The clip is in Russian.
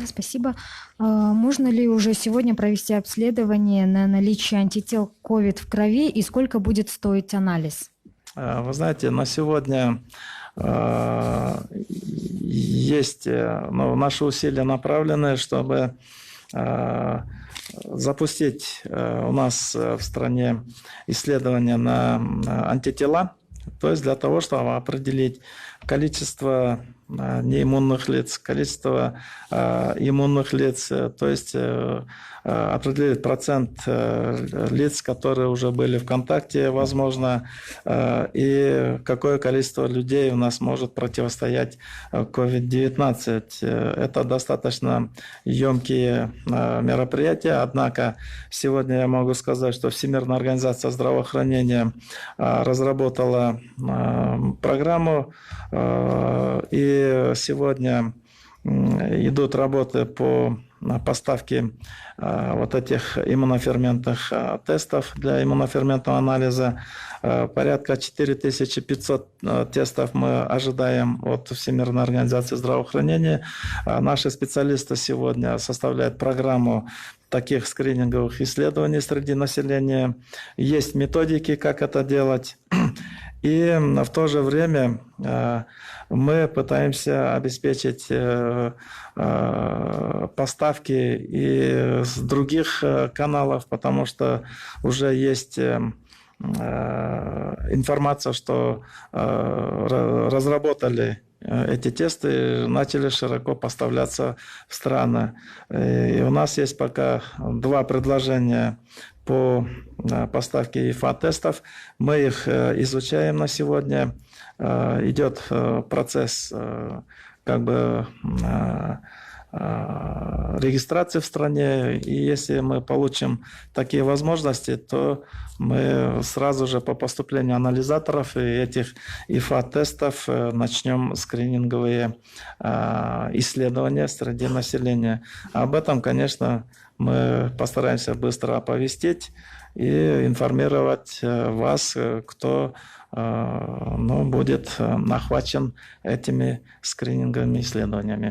Спасибо. Можно ли уже сегодня провести обследование на наличие антител COVID в крови и сколько будет стоить анализ? Вы знаете, на сегодня есть, наши усилия направлены, чтобы запустить у нас в стране исследования на антитела, то есть для того, чтобы определить количество неиммунных лиц, количество иммунных лиц, то есть определить процент лиц, которые уже были в контакте, возможно, и какое количество людей у нас может противостоять COVID-19. Это достаточно емкие мероприятия, однако сегодня я могу сказать, что Всемирная организация здравоохранения разработала программу, и сегодня идут работы по поставке вот этих иммуноферментных тестов для иммуноферментного анализа. Порядка 4500 тестов мы ожидаем от Всемирной организации здравоохранения. Наши специалисты сегодня составляют программу таких скрининговых исследований среди населения. Есть методики, как это делать. И в то же время мы пытаемся обеспечить поставки и с других каналов, потому что уже есть информация, что разработали эти тесты, начали широко поставляться в страны. И у нас есть пока два предложения по поставке ИФА-тестов. Мы их изучаем на сегодня. Идет процесс регистрации в стране. И если мы получим такие возможности, то мы сразу же по поступлению анализаторов и этих ИФА-тестов начнем скрининговые исследования среди населения. Об этом, конечно, мы постараемся быстро оповестить и информировать вас, кто будет охвачен этими скрининговыми исследованиями.